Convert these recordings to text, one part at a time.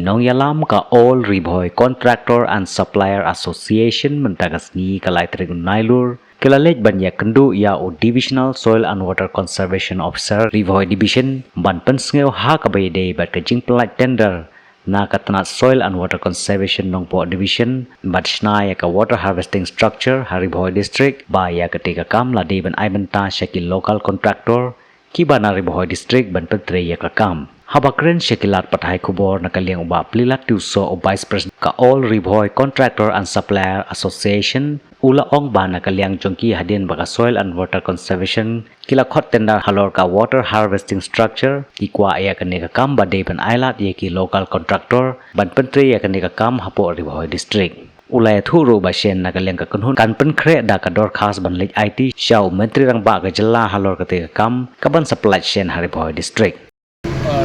nong yalam ka all riboy Contractor and Supplier Association mentagas ni kalai trigun nailur kelalej banyak kendu ya o Divisional Soil and Water Conservation Officer riboy division ban pensngeu ha kabai dei bat ka jing pelat tender na katanat Soil and Water Conservation nong po division bat shna ya ka water harvesting structure hariboy district ba ya ketika kam la dei ban ai banta shakil local contractor Kibana riboy district ban trei ya ka kam habakren shakilat pathai kubor nakaliang uba plilat tuso o vice president ka all riboy Contractor and Supplier Association ula ong ba nakaliang jongki hadin baka Soil and Water Conservation kila khot tender halor ka water harvesting structure ikwa ya kanika kam ba dei ban ailat ye ki local contractor ban trei ya kanika kam hapo riboy district ulai thuru ba shen nakaliang ka kunhun kan pen kre da ka dor khas ban lek IT shau menteri rang ba ka jela halor ka te kam kaban supply shen hariboy district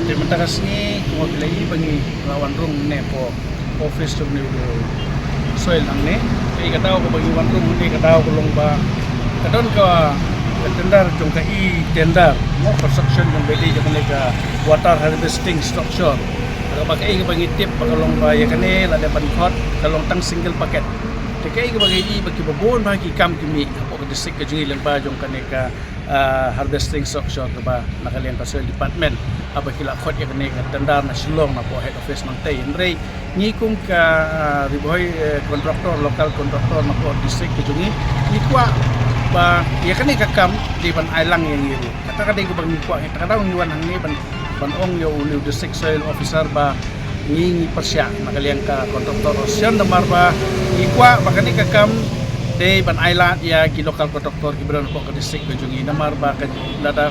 terima kasih ni mengilai bagi lawan rung ne po office tu ni soil ang ne kay kataw ko bagi wan rung ni kataw ko long ba kadon ka tender jong ka tender mo construction ng bedi jong ka water harvesting structure kapag ay bagi tip pakalong ba ya kane la depan khot kalong tang single packet kay bagi bagi babon bagi kam kimi apo ka district ka jung ilang ba jong kane ka harvesting structure ka ba nakaliang ka soil department abakila khot ya kane ka tendar na silong na po head office mang tay rei ni kung ka riboy contractor local contractor na po district ka jungi ni kwa ba ya kane ka kam di ban ailang yang iri kata kadai ko bang ni kwa kata daw ni wan hang ni banong yo uliw district soil officer ba ngingi persya nakaliang ka contractor siyan damar ba ikwa bakani ka kam day ban ailat ya ki local contractor ki bron ko ka district ko jungi namar ba ka lada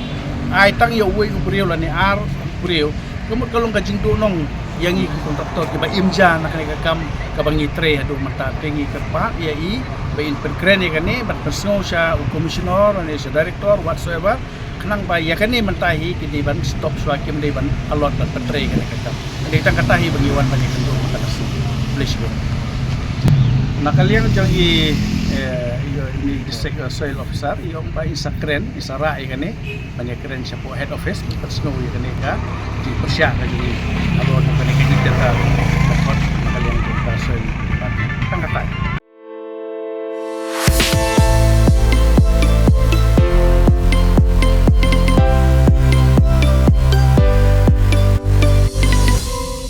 ai tang yo we ubriyo la ni ar ubriyo kumot kalong ka jingdo nong yang i contractor ki ba imja nakani ka kam ka bangi trei hadu mata tingi ka pa ya i ba in perkren ya kani ban personal siya o commissioner ani siya director whatsoever kenang ba ya kani mentahi kini ban stop swakim dei ban alot ban petrei kani kata dei tang katahi bangiwan bani kendu mata kasi please go nakaliang jang i ini district soil officer yung ba isa kren isa rai kani banyak kren siya po head office personal ya kani ka di persya ka jadi alot kani kani